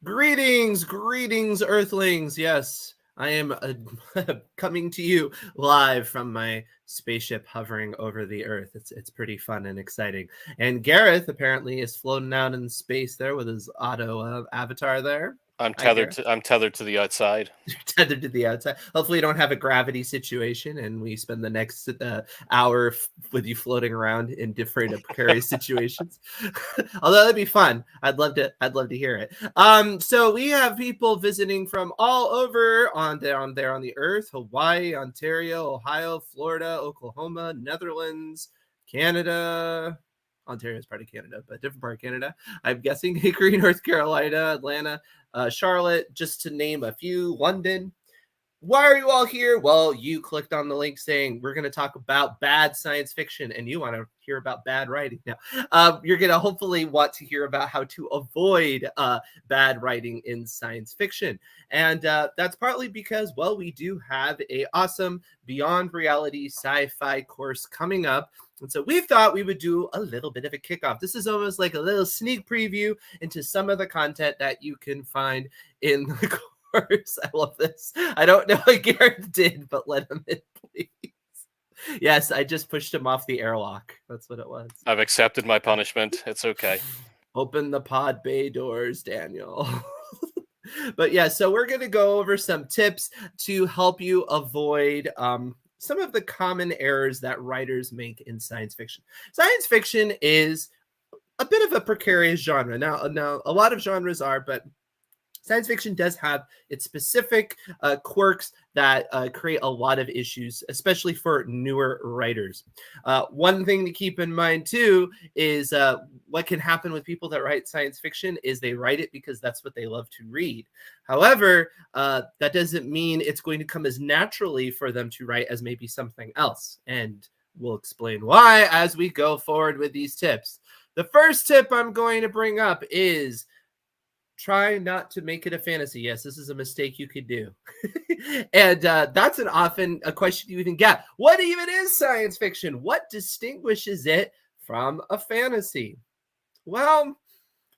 Greetings, Earthlings. Yes, I am coming to you live from my spaceship hovering over the Earth. It's pretty fun and exciting. And Gareth apparently is floating out in space there with his auto avatar there. I'm Hi, tethered Gareth. to I'm tethered to the outside. Tethered to the outside. Hopefully, you don't have a gravity situation, and we spend the next hour with you floating around in different precarious situations. Although that'd be fun. I'd love to. I'd love to hear it. So we have people visiting from all over on there on the Earth: Hawaii, Ontario, Ohio, Florida, Oklahoma, Netherlands, Canada. Ontario is part of Canada, but different part of Canada. I'm guessing Hickory, North Carolina, Atlanta, Charlotte, just to name a few, London. Why are you all here? Well, you clicked on the link saying we're going to talk about bad science fiction and you want to hear about bad writing. Now, you're going to hopefully want to hear about how to avoid bad writing in science fiction. And that's partly because, well, we do have a awesome Beyond Reality sci-fi course coming up. And so we thought we would do a little bit of a kickoff. This is almost like a little sneak preview into some of the content that you can find in the course. I love this. I don't know what Gareth did, but let him in, please. Yes, I just pushed him off the airlock. That's what it was. I've accepted my punishment. It's okay. Open the pod bay doors, Daniel. But yeah, so we're going to go over some tips to help you avoid some of the common errors that writers make in science fiction. Science fiction is a bit of a precarious genre. Now, a lot of genres are, but science fiction does have its specific quirks that create a lot of issues, especially for newer writers. One thing to keep in mind, too, is what can happen with people that write science fiction is they write it because that's what they love to read. However, that doesn't mean it's going to come as naturally for them to write as maybe something else. And we'll explain why as we go forward with these tips. The first tip I'm going to bring up is try not to make it a fantasy. Yes, this is a mistake you could do. And that's often a question you even get. What even is science fiction? What distinguishes it from a fantasy? Well,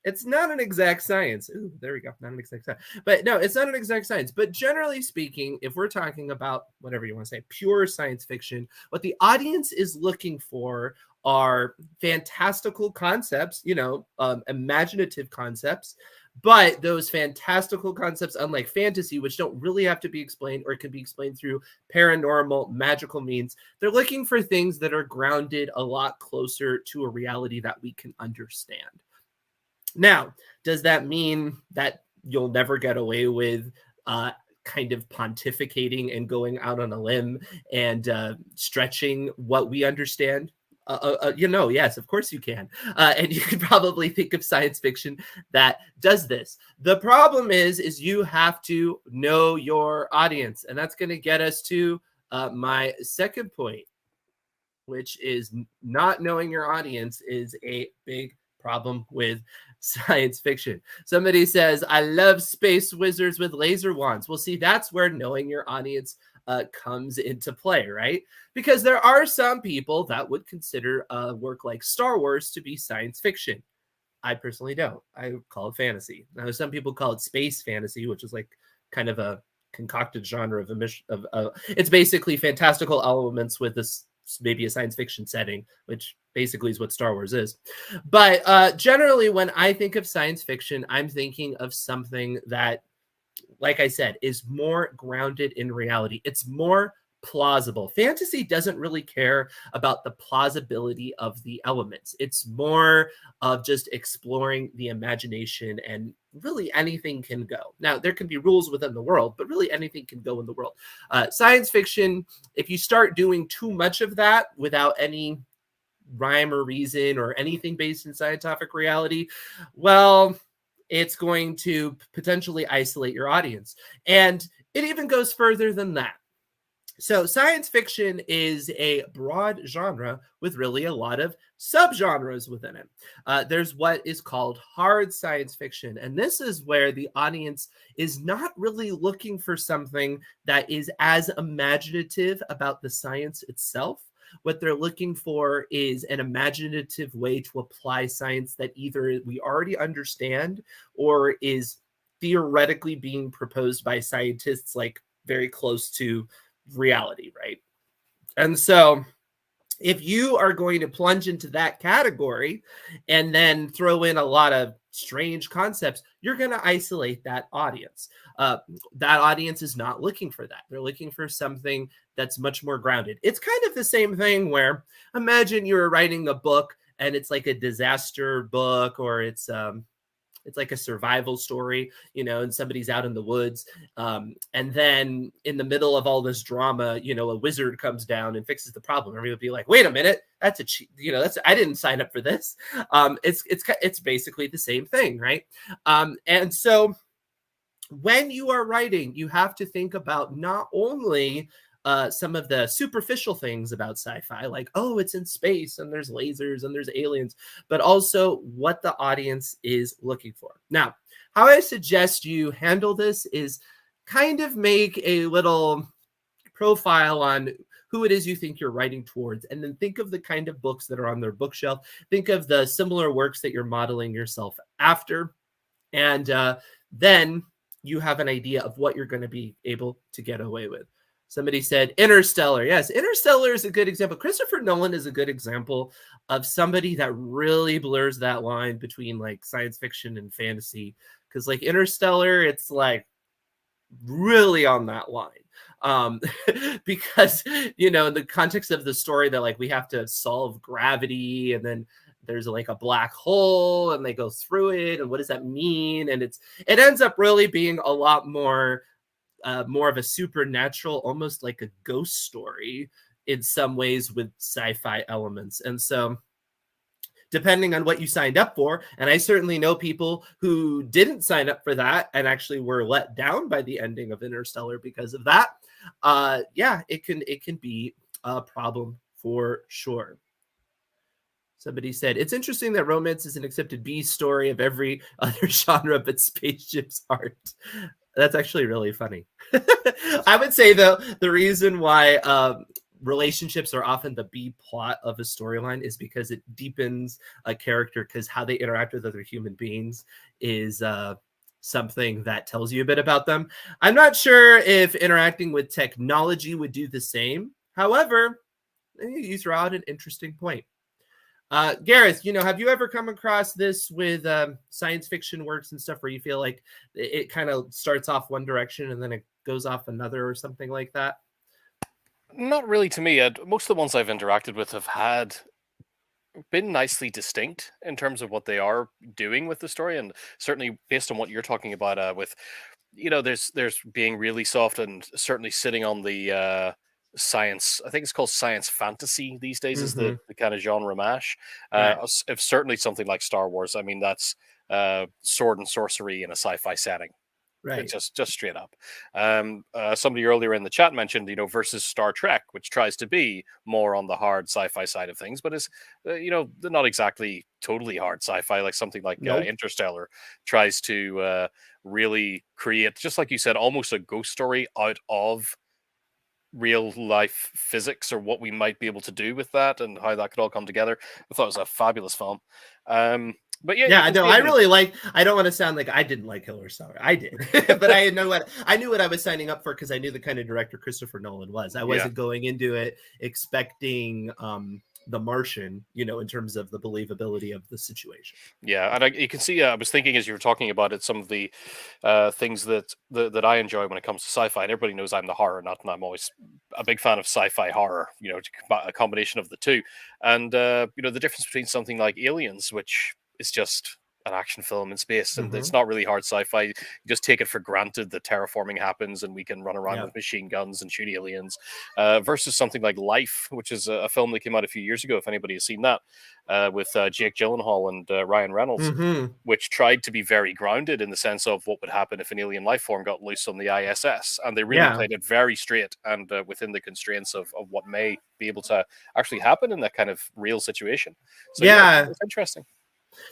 it's not an exact science. Ooh, there we go. Not an exact science. But no, it's not an exact science. But generally speaking, if we're talking about whatever you want to say, pure science fiction, what the audience is looking for are fantastical concepts, imaginative concepts. But those fantastical concepts, unlike fantasy, which don't really have to be explained or can be explained through paranormal, magical means, they're looking for things that are grounded a lot closer to a reality that we can understand. Now, does that mean that you'll never get away with kind of pontificating and going out on a limb and stretching what we understand? Yes, of course you can. And you could probably think of science fiction that does this. The problem is you have to know your audience. And that's going to get us to my second point, which is not knowing your audience is a big problem with science fiction. Somebody says, I love space wizards with laser wands. Well, see, that's where knowing your audience comes into play, right? Because there are some people that would consider a work like Star Wars to be science fiction. I personally don't. I call it fantasy. Now, some people call it space fantasy, which is like kind of a concocted genre of it's basically fantastical elements with this maybe a science fiction setting, which basically is what Star Wars is. But generally, when I think of science fiction, I'm thinking of something that, like I said, is more grounded in reality. It's more plausible. Fantasy doesn't really care about the plausibility of the elements. It's more of just exploring the imagination, and really anything can go. Now, there can be rules within the world, but really anything can go in the world. Science fiction, if you start doing too much of that without any rhyme or reason or anything based in scientific reality, well, it's going to potentially isolate your audience. And it even goes further than that. So science fiction is a broad genre with really a lot of subgenres within it. There's what is called hard science fiction. And this is where the audience is not really looking for something that is as imaginative about the science itself. What they're looking for is an imaginative way to apply science that either we already understand or is theoretically being proposed by scientists like very close to reality, right? And so if you are going to plunge into that category and then throw in a lot of strange concepts, you're going to isolate that audience. That audience is not looking for that. They're looking for something that's much more grounded. It's kind of the same thing where imagine you're writing a book and it's like a disaster book, or it's like a survival story, and somebody's out in the woods. And then in the middle of all this drama, a wizard comes down and fixes the problem. Everybody would be like, wait a minute, that's a cheat. I didn't sign up for this. It's basically the same thing, right? And so when you are writing, you have to think about not only some of the superficial things about sci-fi, like, oh, it's in space and there's lasers and there's aliens, but also what the audience is looking for. Now, how I suggest you handle this is kind of make a little profile on who it is you think you're writing towards, and then think of the kind of books that are on their bookshelf. Think of the similar works that you're modeling yourself after, and then you have an idea of what you're going to be able to get away with. Somebody said Interstellar. Yes, Interstellar is a good example. Christopher Nolan is a good example of somebody that really blurs that line between like science fiction and fantasy. Because like Interstellar, it's like really on that line. Because, in the context of the story that like we have to solve gravity, and then there's like a black hole and they go through it. And what does that mean? And it ends up really being a lot more of a supernatural, almost like a ghost story in some ways with sci-fi elements. And so depending on what you signed up for, and I certainly know people who didn't sign up for that and actually were let down by the ending of Interstellar because of that. It can be a problem for sure. Somebody said, it's interesting that romance is an accepted B story of every other genre, but spaceships aren't. That's actually really funny. I would say, though, the reason why relationships are often the B plot of a storyline is because it deepens a character, because how they interact with other human beings is something that tells you a bit about them. I'm not sure if interacting with technology would do the same. However, you throw out an interesting point. Gareth, have you ever come across this with science fiction works and stuff where you feel like it kind of starts off one direction and then it goes off another or something like that? Not really to me. Most of the ones I've interacted with have been nicely distinct in terms of what they are doing with the story, and certainly based on what you're talking about, with there's being really soft and certainly sitting on the science. I think it's called science fantasy these days, is the kind of genre mash. Right. If certainly something like Star Wars, I mean, that's sword and sorcery in a sci-fi setting. Right. Just straight up. Somebody earlier in the chat mentioned, versus Star Trek, which tries to be more on the hard sci-fi side of things, but is, not exactly totally hard sci-fi, like something like Nope. Interstellar tries to really create, just like you said, almost a ghost story out of real life physics, or what we might be able to do with that and how that could all come together. I thought it was a fabulous film. But yeah, you Yeah, I can know. see it I don't want to sound like I didn't like Interstellar. I did, but I knew what I was signing up for, because I knew the kind of director Christopher Nolan was. I wasn't going into it expecting The Martian, in terms of the believability of the situation. Yeah, and you can see. I was thinking as you were talking about it, some of the things that I enjoy when it comes to sci-fi. And everybody knows I'm the horror nut, and I'm always a big fan of sci-fi horror. A combination of the two. And the difference between something like Aliens, which is just an action film in space, and it's not really hard sci-fi. You just take it for granted that terraforming happens and we can run around with machine guns and shoot aliens, versus something like Life, which is a film that came out a few years ago, if anybody has seen that, with Jake Gyllenhaal and Ryan Reynolds, which tried to be very grounded in the sense of what would happen if an alien life form got loose on the ISS, and they really played it very straight and within the constraints of what may be able to actually happen in that kind of real situation. So it's interesting.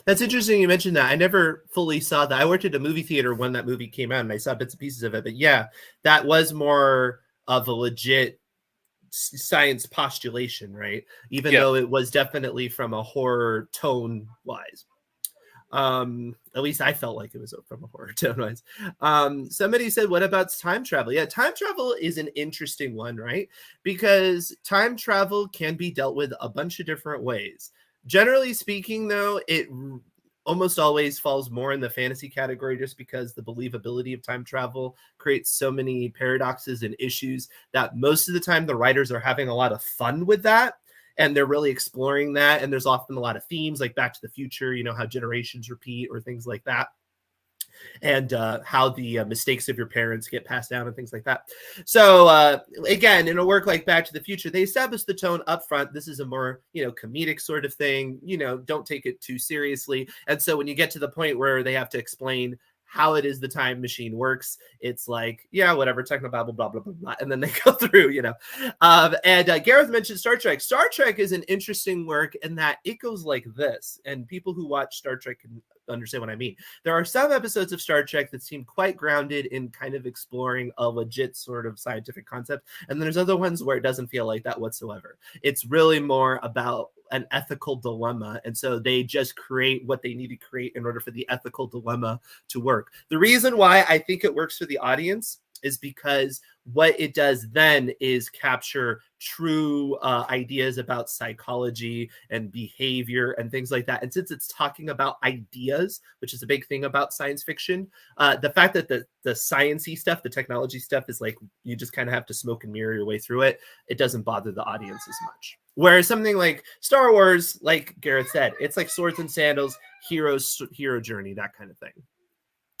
That's interesting you mentioned that. I never fully saw that. I worked at a movie theater when that movie came out, and I saw bits and pieces of it. But yeah, that was more of a legit science postulation, right? Even though it was definitely from a horror tone wise. At least I felt like it was from a horror tone wise. Somebody said, what about time travel? Yeah, time travel is an interesting one, right? Because time travel can be dealt with a bunch of different ways. Generally speaking, though, it almost always falls more in the fantasy category, just because the believability of time travel creates so many paradoxes and issues that most of the time the writers are having a lot of fun with that, and they're really exploring that. And there's often a lot of themes like Back to the Future, how generations repeat or things like that, and how the mistakes of your parents get passed down and things like that. So again, in a work like Back to the Future, they establish the tone up front. This is a more comedic sort of thing. Don't take it too seriously. And so when you get to the point where they have to explain how it is the time machine works, it's like, yeah, whatever, techno blah blah blah blah blah, and then they go through, and Gareth mentioned Star Trek. Star Trek is an interesting work in that it goes like this, and people who watch Star Trek can understand what I mean. There are some episodes of Star Trek that seem quite grounded in kind of exploring a legit sort of scientific concept, and there's other ones where it doesn't feel like that whatsoever. It's really more about an ethical dilemma, and so they just create what they need to create in order for the ethical dilemma to work. The reason why I think it works for the audience is because what it does then is capture true ideas about psychology and behavior and things like that. And since it's talking about ideas, which is a big thing about science fiction, the fact that the sciencey stuff, the technology stuff is like, you just kind of have to smoke and mirror your way through it. It doesn't bother the audience as much. Whereas something like Star Wars, like Gareth said, it's like swords and sandals, hero journey, that kind of thing.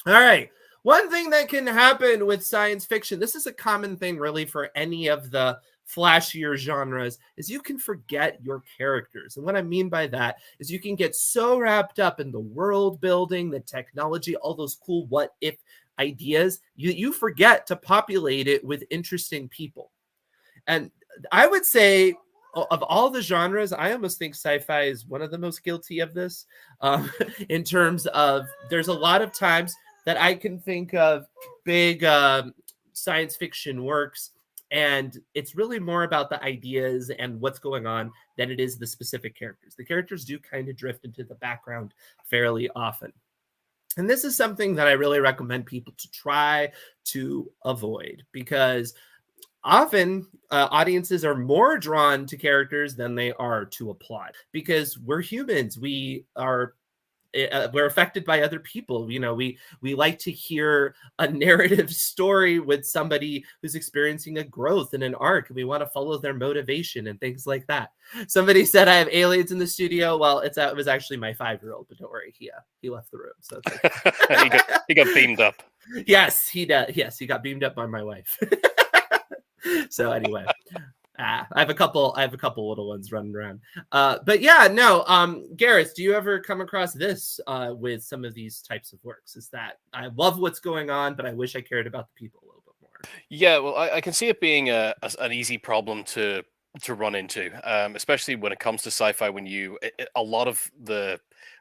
All right. One thing that can happen with science fiction, this is a common thing really for any of the flashier genres, is you can forget your characters. And what I mean by that is you can get so wrapped up in the world building, the technology, all those cool what if ideas, you forget to populate it with interesting people. And I would say of all the genres, I almost think sci-fi is one of the most guilty of this, in terms of there's a lot of times that I can think of big science fiction works, and it's really more about the ideas and what's going on than it is the specific characters. The characters do kind of drift into the background fairly often. And this is something that I really recommend people to try to avoid, because often audiences are more drawn to characters than they are to a plot, because we're humans. We're affected by other people. We like to hear a narrative story with somebody who's experiencing a growth and an arc, and we want to follow their motivation and things like that. Somebody said I have aliens in the studio. Well, it was actually my 5-year-old, but don't worry, he left the room, so it's okay. he got beamed up. Yes, he does. Yes, he got beamed up by my wife. So anyway, I have a couple little ones running around. But yeah, no. Gareth, do you ever come across this with some of these types of works? Is that I love what's going on, but I wish I cared about the people a little bit more. Yeah, well, I can see it being an easy problem to run into, especially when it comes to sci-fi. When a lot of the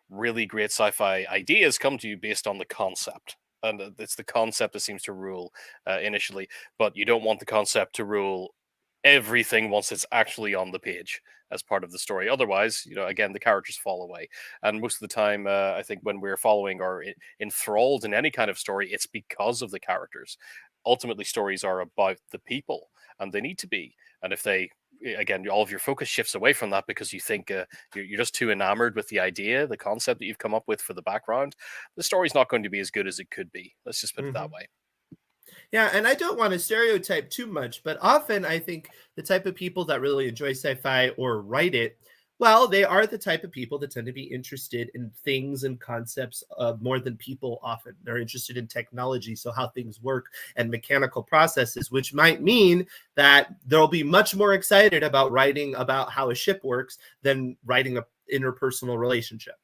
really great sci-fi ideas come to you based on the concept. And it's the concept that seems to rule initially, but you don't want the concept to rule everything once it's actually on the page as part of the story. Otherwise, again, the characters fall away. And most of the time, I think when we're following or enthralled in any kind of story, it's because of the characters. Ultimately, stories are about the people, and they need to be. And if they, again, all of your focus shifts away from that because you think you're just too enamored with the idea, the concept that you've come up with for the background, the story's not going to be as good as it could be. Let's just put it that way. Yeah, and I don't want to stereotype too much, but often I think the type of people that really enjoy sci-fi or write it, well, they are the type of people that tend to be interested in things and concepts more than people often. They're interested in technology, so how things work, and mechanical processes, which might mean that they'll be much more excited about writing about how a ship works than writing an interpersonal relationship.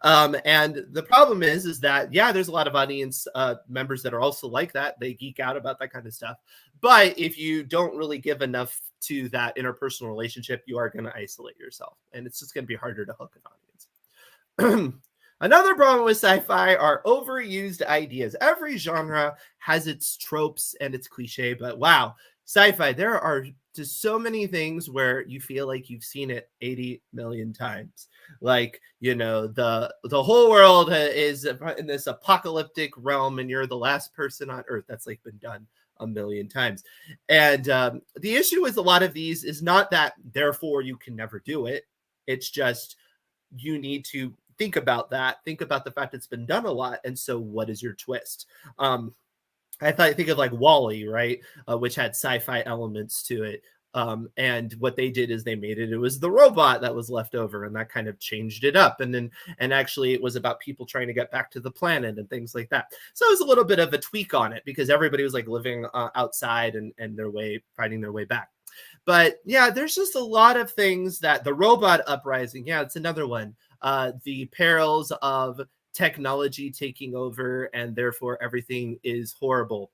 And the problem is that, yeah, there's a lot of audience members that are also like that. They geek out about that kind of stuff. But if you don't really give enough to that interpersonal relationship, you are going to isolate yourself. And it's just going to be harder to hook an audience. Another problem with sci-fi are overused ideas. Every genre has its tropes and its cliche, but wow, Sci-fi, there are just so many things where you feel like you've seen it 80 million times. Like, the whole world is in this apocalyptic realm and you're the last person on earth. That's like been done a million times. And the issue with a lot of these is not that therefore you can never do it. It's just you need to think about that. Think about the fact it's been done a lot. And so what is your twist? I think of like Wall-E, right? Which had sci-fi elements to it. And what they did is they made it was the robot that was left over, and that kind of changed it up. And actually it was about people trying to get back to the planet and things like that. So it was a little bit of a tweak on it because everybody was like living outside and finding their way back. But yeah, there's just a lot of things that the robot uprising, yeah, it's another one. The perils of technology taking over and therefore everything is horrible.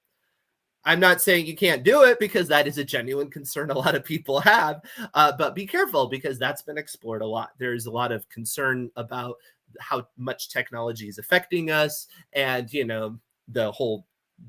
I'm not saying you can't do it because that is a genuine concern a lot of people have, but be careful because that's been explored a lot. There's a lot of concern about how much technology is affecting us, and the whole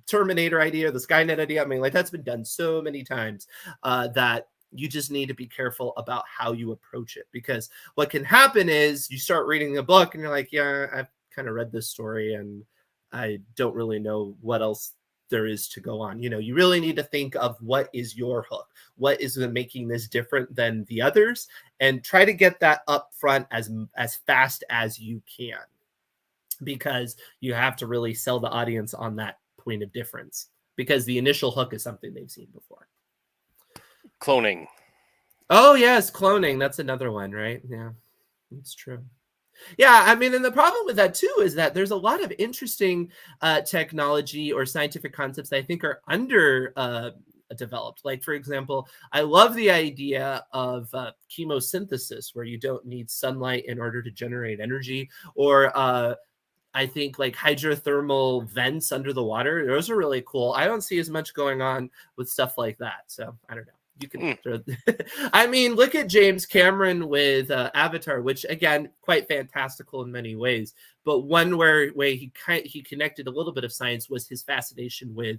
Terminator idea, the Skynet idea. I mean, like that's been done so many times that you just need to be careful about how you approach it, because what can happen is you start reading a book and you're like, yeah, I've kind of read this story and I don't really know what else there is to go on. You really need to think of what is your hook, what is making this different than the others, and try to get that up front as fast as you can, because you have to really sell the audience on that point of difference, because the initial hook is something they've seen before. Cloning. Oh yes, cloning. That's another one, right? Yeah, that's true. Yeah, I mean, and the problem with that too is that there's a lot of interesting technology or scientific concepts that I think are under developed. Like, for example, I love the idea of chemosynthesis, where you don't need sunlight in order to generate energy, or I think like hydrothermal vents under the water. Those are really cool. I don't see as much going on with stuff like that. So I don't know. You can I mean, look at James Cameron with Avatar, which again, quite fantastical in many ways. But one where he connected a little bit of science was his fascination with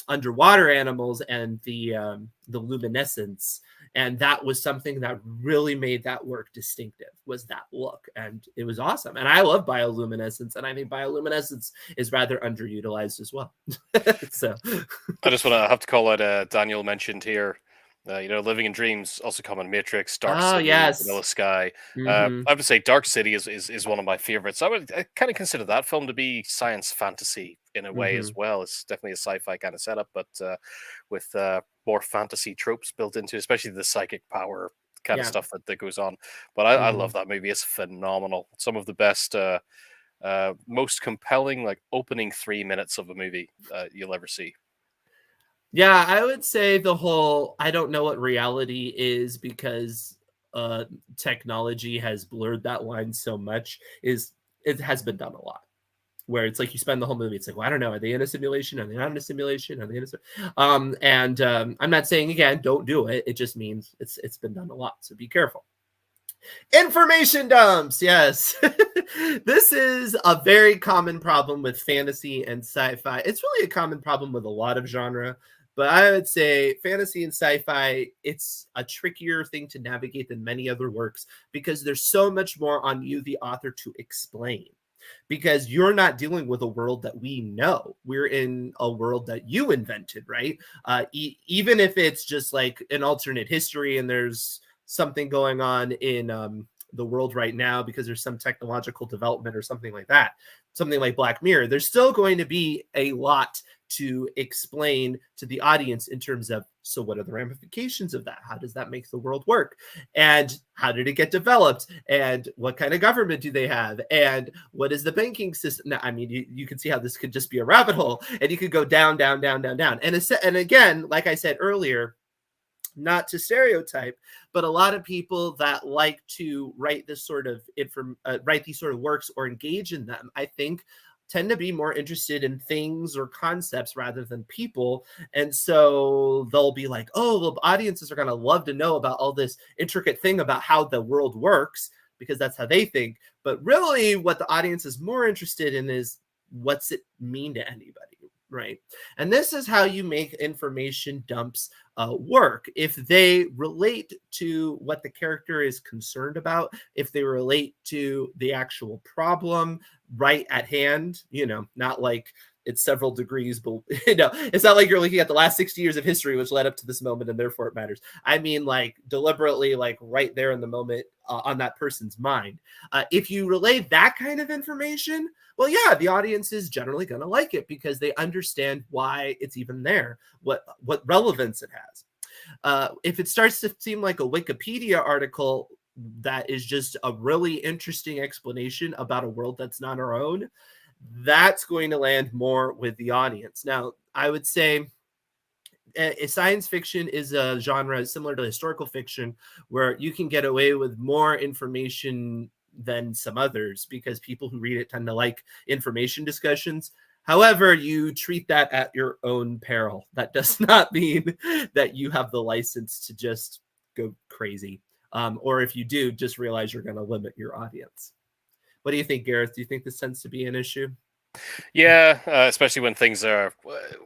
underwater animals and the luminescence. And that was something that really made that work distinctive, was that look. And it was awesome. And I love bioluminescence. And I think bioluminescence is rather underutilized as well. So I just have to call out Daniel mentioned here. Living in Dreams, also common Matrix, Dark City, yes. Vanilla Sky. Mm-hmm. I would say Dark City is one of my favorites. I kind of consider that film to be science fantasy in a way as well. It's definitely a sci-fi kind of setup, but with more fantasy tropes built into, especially the psychic power kind of stuff that goes on. But I love that movie. It's phenomenal. Some of the best, most compelling, like opening 3 minutes of a movie you'll ever see. Yeah, I would say the whole I don't know what reality is, because technology has blurred that line so much, it has been done a lot. Where it's like you spend the whole movie, it's like, well, I don't know, are they in a simulation? Are they not in a simulation? Are they in a I'm not saying again, don't do it. It just means it's been done a lot. So be careful. Information dumps. Yes. This is a very common problem with fantasy and sci-fi. It's really a common problem with a lot of genre, but I would say fantasy and sci-fi, it's a trickier thing to navigate than many other works, because there's so much more on you, the author, to explain. Because you're not dealing with a world that we know. We're in a world that you invented, right? Even if it's just like an alternate history and there's something going on in the world right now because there's some technological development or something like that, something like Black Mirror, there's still going to be a lot to explain to the audience in terms of, so what are the ramifications of that? How does that make the world work? And how did it get developed? And what kind of government do they have? And what is the banking system? Now, I mean, you can see how this could just be a rabbit hole, and you could go down, down, down, down, down. And again, like I said earlier, not to stereotype, but a lot of people that like to write this sort of write these sort of works or engage in them, I think, tend to be more interested in things or concepts rather than people. And so they'll be like, oh, well, audiences are going to love to know about all this intricate thing about how the world works, because that's how they think. But really what the audience is more interested in is, what's it mean to anybody? right? And this is how you make information dumps work. If they relate to what the character is concerned about, if they relate to the actual problem right at hand, not like it's several degrees, but it's not like you're looking at the last 60 years of history, which led up to this moment, and therefore it matters. I mean, like deliberately, like right there in the moment on that person's mind. If you relay that kind of information, well, yeah, the audience is generally going to like it because they understand why it's even there, what relevance it has. If it starts to seem like a Wikipedia article that is just a really interesting explanation about a world that's not our own, that's going to land more with the audience. Now, I would say science fiction is a genre similar to historical fiction where you can get away with more information than some others because people who read it tend to like information discussions. However, you treat that at your own peril. That does not mean that you have the license to just go crazy. Or if you do, just realize you're going to limit your audience. What do you think, Gareth? Do you think this tends to be an issue? Yeah, especially when things are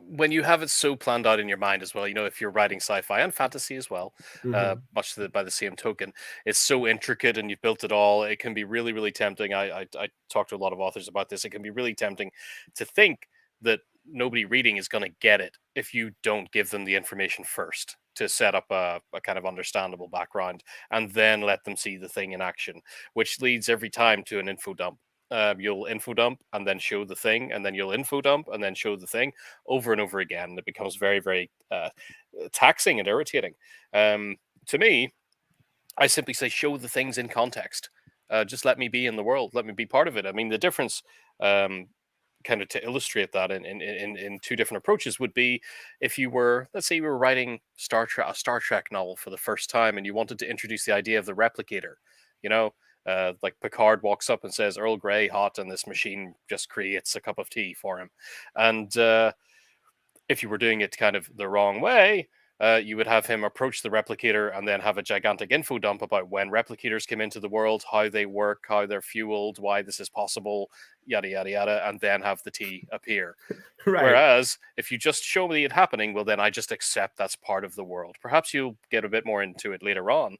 when you have it so planned out in your mind as well. If you're writing sci-fi and fantasy as well, Mm-hmm. by the same token, it's so intricate and you've built it all. It can be really, really tempting. I talk to a lot of authors about this. It can be really tempting to think that nobody reading is going to get it if you don't give them the information first to set up a kind of understandable background and then let them see the thing in action, which leads every time to an info dump. You'll info dump and then show the thing, and then you'll info dump and then show the thing over and over again. It becomes very, very taxing and irritating. To me, I simply say show the things in context. Just let me be in the world. Let me be part of it. I mean, the difference, kind of to illustrate that in two different approaches would be if you were, let's say, you were writing a Star Trek novel for the first time, and you wanted to introduce the idea of the replicator. You know, like Picard walks up and says Earl Grey hot, and this machine just creates a cup of tea for him. And if you were doing it kind of the wrong way, you would have him approach the replicator and then have a gigantic info dump about when replicators came into the world, how they work, how they're fueled, why this is possible, yada, yada, yada, and then have the tea appear. Right. Whereas if you just show me it happening, well, then I just accept that's part of the world. Perhaps you'll get a bit more into it later on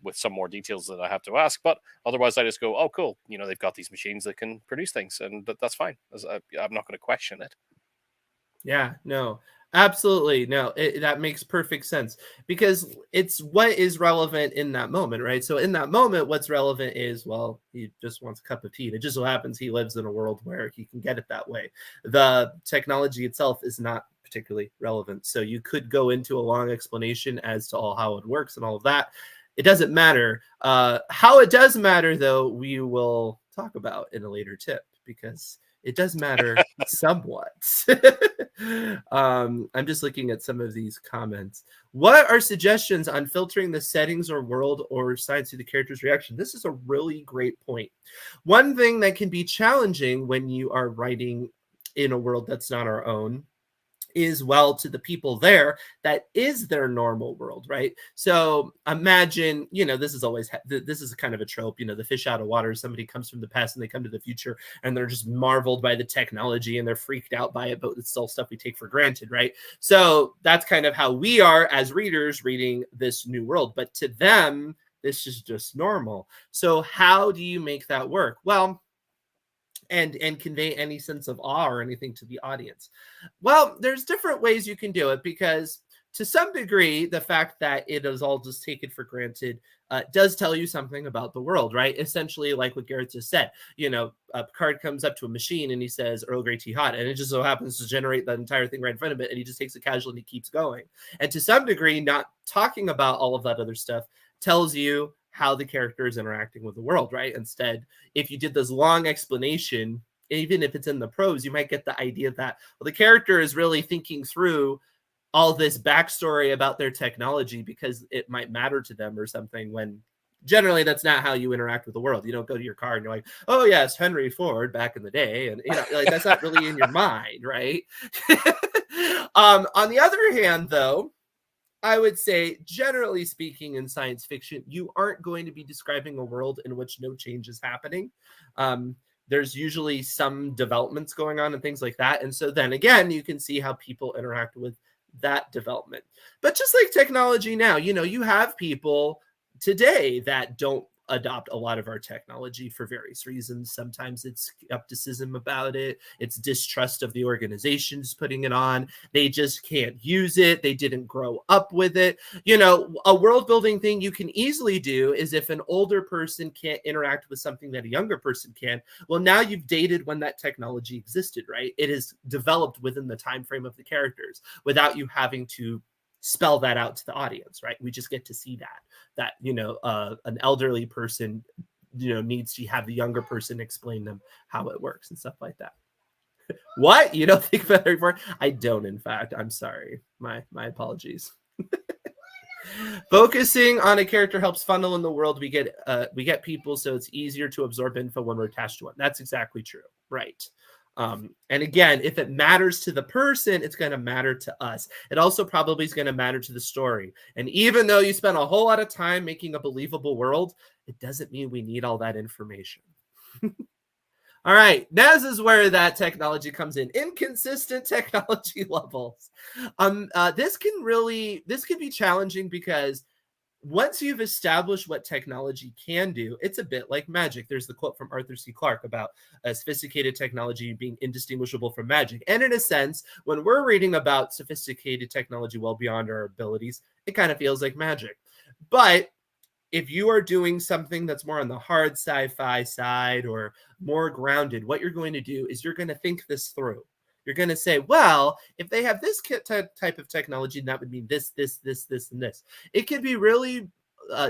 with some more details that I have to ask. But otherwise, I just go, oh, cool. They've got these machines that can produce things, and that's fine. I'm not going to question it. Yeah, no, absolutely. No, that makes perfect sense because it's what is relevant in that moment, right? So in that moment, what's relevant is, well, he just wants a cup of tea. And it just so happens he lives in a world where he can get it that way. The technology itself is not particularly relevant. So you could go into a long explanation as to how it works and all of that. It doesn't matter. How it does matter, though, we will talk about in a later tip because it does matter somewhat. I'm just looking at some of these comments. What are suggestions on filtering the settings or world or science to the character's reaction? This is a really great point. One thing that can be challenging when you are writing in a world that's not our own is, well, to the people there, that is their normal world, right? So imagine, this is always, this is kind of a trope, the fish out of water. Somebody comes from the past and they come to the future and they're just marveled by the technology and they're freaked out by it, but it's all stuff we take for granted, right? So that's kind of how we are as readers reading this new world, but to them, this is just normal. So how do you make that work? Well, and convey any sense of awe or anything to the audience? Well, there's different ways you can do it because to some degree, the fact that it is all just taken for granted does tell you something about the world, right? Essentially, like what Gareth just said, Picard comes up to a machine and he says, Earl Grey tea hot, and it just so happens to generate that entire thing right in front of it, and he just takes it casually and he keeps going. And to some degree, not talking about all of that other stuff tells you how the character is interacting with the world, right? Instead, if you did this long explanation, even if it's in the prose, you might get the idea that, well, the character is really thinking through all this backstory about their technology because it might matter to them or something, when generally that's not how you interact with the world. You don't go to your car and you're like, oh yes, Henry Ford back in the day. And like that's not really in your mind, right? On the other hand, though, I would say, generally speaking, in science fiction, you aren't going to be describing a world in which no change is happening. there's usually some developments going on and things like that. And so then again, you can see how people interact with that development. But just like technology now, you have people today that don't adopt a lot of our technology for various reasons. Sometimes it's skepticism about it, it's distrust of the organizations putting it on. They just can't use it, they didn't grow up with it. A world building thing you can easily do is, if an older person can't interact with something that a younger person can, well, now you've dated when that technology existed, right? It is developed within the time frame of the characters without you having to spell that out to the audience, right? We just get to see that an elderly person needs to have the younger person explain them how it works and stuff like that. What? You don't think about it before? I don't, in fact. I'm sorry. My apologies. Focusing on a character helps funnel in the world. We get people, so it's easier to absorb info when we're attached to one. That's exactly true, right? And again, if it matters to the person, it's going to matter to us. It also probably is going to matter to the story. And even though you spend a whole lot of time making a believable world, it doesn't mean we need all that information. All right, this is where that technology comes in. Inconsistent technology levels. This can be challenging because once you've established what technology can do, it's a bit like magic. There's the quote from Arthur C. Clarke about sophisticated technology being indistinguishable from magic. And in a sense, when we're reading about sophisticated technology well beyond our abilities, it kind of feels like magic. But if you are doing something that's more on the hard sci-fi side or more grounded, what you're going to do is you're going to think this through. You're going to say, well, if they have this type of technology, that would mean this, and this. It could be really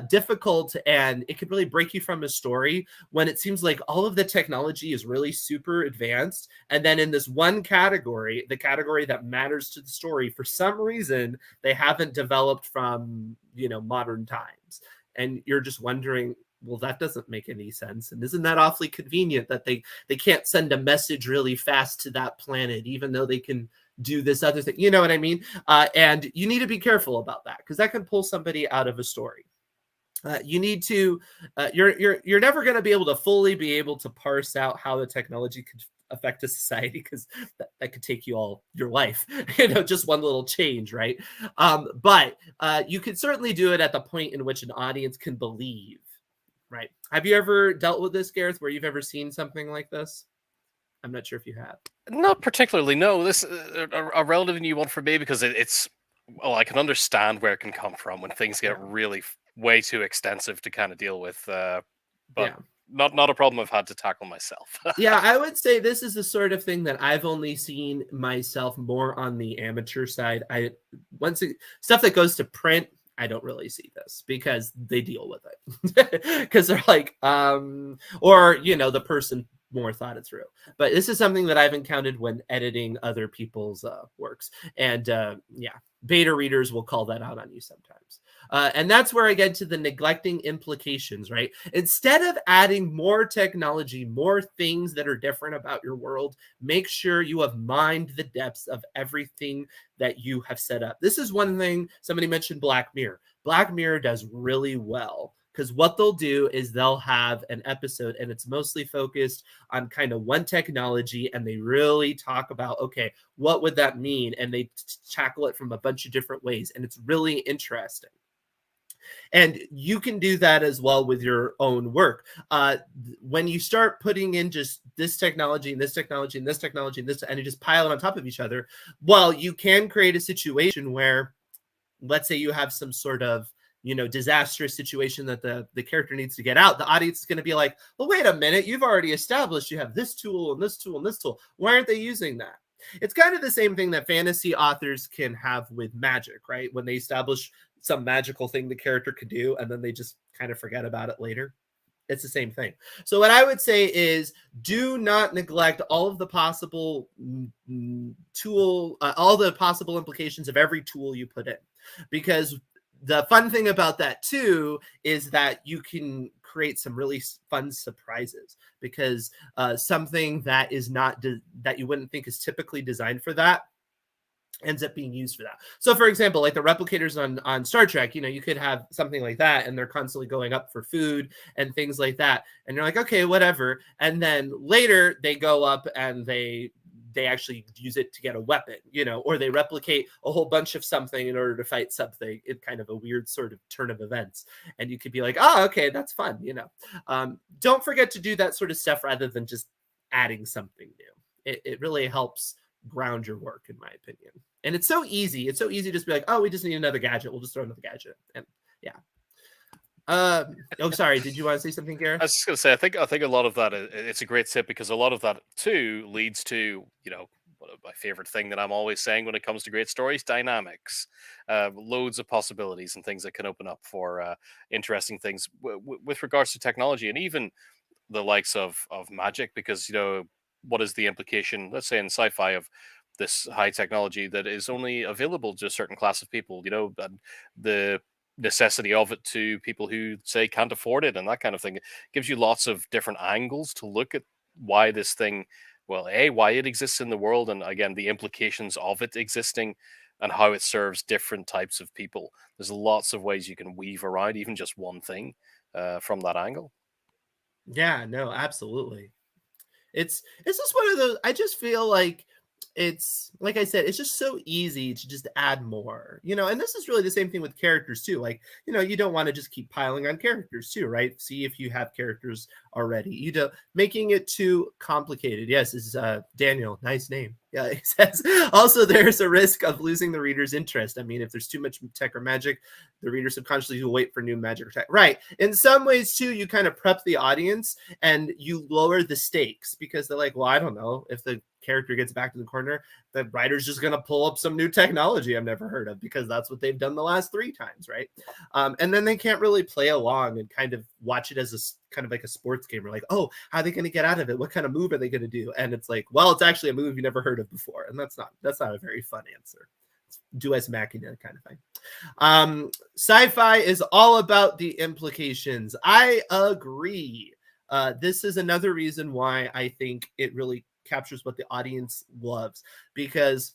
difficult, and it could really break you from a story when it seems like all of the technology is really super advanced. And then in this one category, the category that matters to the story, for some reason, they haven't developed from, modern times. And you're just wondering, well, that doesn't make any sense. And isn't that awfully convenient that they can't send a message really fast to that planet, even though they can do this other thing? You know what I mean? And you need to be careful about that, because that can pull somebody out of a story. You need to, you're never going to be able to fully be able to parse out how the technology could affect a society, because that could take you all your life, just one little change, right? But you could certainly do it at the point in which an audience can believe, right? Have you ever dealt with this, Gareth, where you've ever seen something like this? I'm not sure if you have. Not particularly, no. This a relatively new one for me, because it's well, I can understand where it can come from when things get really way too extensive to kind of deal with. But not a problem I've had to tackle myself. Yeah, I would say this is the sort of thing that I've only seen myself more on the amateur side. Stuff that goes to print, I don't really see this, because they deal with it, because they're like, or the person more thought it through. But this is something that I've encountered when editing other people's works, and beta readers will call that out on you sometimes. And that's where I get to the neglecting implications, right? Instead of adding more technology, more things that are different about your world, make sure you have mined the depths of everything that you have set up. This is one thing. Somebody mentioned Black Mirror. Black Mirror does really well, because what they'll do is they'll have an episode, and it's mostly focused on kind of one technology, and they really talk about, okay, what would that mean? And they tackle it from a bunch of different ways, and it's really interesting. And you can do that as well with your own work. When you start putting in just this technology and this technology and this technology and this, and you just pile it on top of each other, well, you can create a situation where, let's say you have some sort of disastrous situation that the character needs to get out. The audience is going to be like, well, wait a minute, you've already established you have this tool and this tool and this tool. Why aren't they using that? It's kind of the same thing that fantasy authors can have with magic, right? When they establish some magical thing the character could do, and then they just kind of forget about it later. It's the same thing. So what I would say is, do not neglect all of the possible all the possible implications of every tool you put in, because the fun thing about that too is that you can create some really fun surprises, because something that is not that you wouldn't think is typically designed for that ends up being used for that. So for example, like the replicators on Star Trek, you could have something like that, and they're constantly going up for food and things like that, and you're like, okay, whatever. And then later they go up and they actually use it to get a weapon, or they replicate a whole bunch of something in order to fight something in kind of a weird sort of turn of events. And you could be like, oh, okay, that's fun. Don't forget to do that sort of stuff rather than just adding something new. It really helps ground your work, in my opinion. And it's so easy. It's so easy to just be like, oh, we just need another gadget. We'll just throw another gadget. And yeah. Oh, sorry. Did you want to say something, Gareth? I was just going to say, I think a lot of that it's a great tip, because a lot of that too leads to one of my favorite thing that I'm always saying when it comes to great stories: dynamics, loads of possibilities and things that can open up for interesting things with regards to technology, and even the likes of magic, because what is the implication, let's say in sci-fi, of this high technology that is only available to a certain class of people, and the necessity of it to people who say can't afford it and that kind of thing. It gives you lots of different angles to look at why this thing, well, why it exists in the world, and again the implications of it existing and how it serves different types of people. There's lots of ways you can weave around even just one thing from that angle. Yeah, no, absolutely. It's just one of those. I just feel like it's like I said, it's just so easy to just add more, and this is really the same thing with characters too. Like, you don't want to just keep piling on characters too, right? See if you have characters already. Making it too complicated. Yes, this is Daniel, nice name. Yeah, he says also there's a risk of losing the reader's interest. I mean, if there's too much tech or magic, the reader subconsciously will wait for new magic or tech. Right. In some ways too, you kind of prep the audience and you lower the stakes, because they're like, well, I don't know, if the character gets back to the corner, the writer's just going to pull up some new technology I've never heard of, because that's what they've done the last 3 times, right? And then they can't really play along and kind of watch it as a kind of like a sports game. We're like, oh, how are they going to get out of it? What kind of move are they going to do? And it's like, well, it's actually a move you never heard of before, and that's not a very fun answer. It's Deus Machina kind of thing. Sci-fi is all about the implications. I agree. This is another reason why I think it really captures what the audience loves, because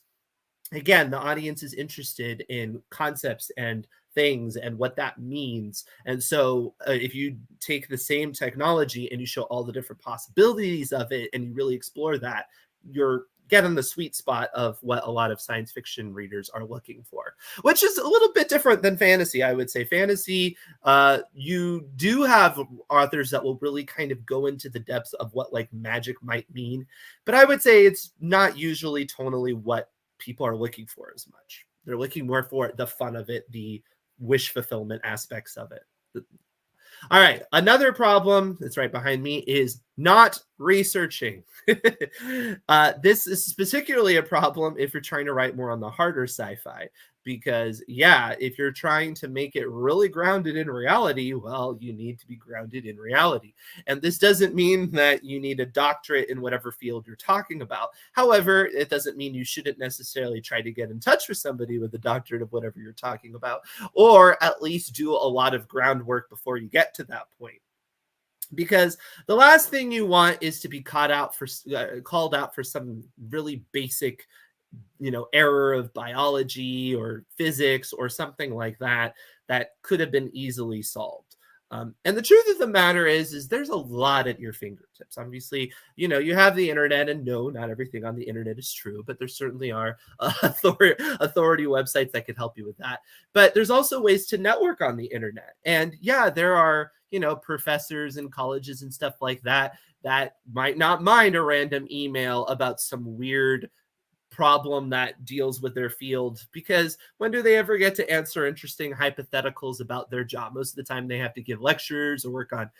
again, the audience is interested in concepts and things and what that means. And so if you take the same technology and you show all the different possibilities of it and you really explore that, you're getting the sweet spot of what a lot of science fiction readers are looking for, which is a little bit different than fantasy. I would say fantasy, you do have authors that will really kind of go into the depths of what like magic might mean, but I would say it's not usually tonally what people are looking for as much. They're looking more for the fun of it, the wish fulfillment aspects of it. All right, another problem that's right behind me is not researching. This is particularly a problem if you're trying to write more on the harder sci-fi, because yeah, if you're trying to make it really grounded in reality, well, you need to be grounded in reality. And this doesn't mean that you need a doctorate in whatever field you're talking about. However, it doesn't mean you shouldn't necessarily try to get in touch with somebody with a doctorate of whatever you're talking about, or at least do a lot of groundwork before you get to that point. Because the last thing you want is to be called out for some really basic, error of biology or physics or something like that could have been easily solved. And the truth of the matter is there's a lot at your fingertips. Obviously, you have the internet, and no, not everything on the internet is true, but there certainly are authority websites that could help you with that. But there's also ways to network on the internet. And yeah, there are, professors and colleges and stuff like that might not mind a random email about some weird problem that deals with their field, because when do they ever get to answer interesting hypotheticals about their job? Most of the time they have to give lectures or work on,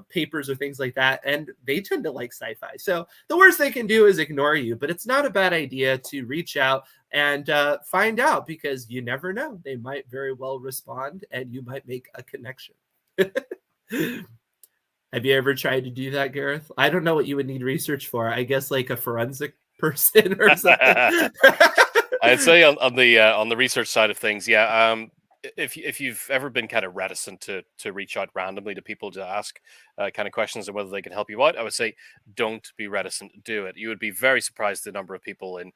papers or things like that, and they tend to like sci-fi. So the worst they can do is ignore you, but it's not a bad idea to reach out and find out, because you never know. They might very well respond and you might make a connection. Have you ever tried to do that, Gareth? I don't know what you would need research for. I guess like a forensic person or something. I'd say on the research side of things, yeah. if you've ever been kind of reticent to reach out randomly to people to ask kind of questions of whether they can help you out, I would say don't be reticent to do it. You would be very surprised the number of people in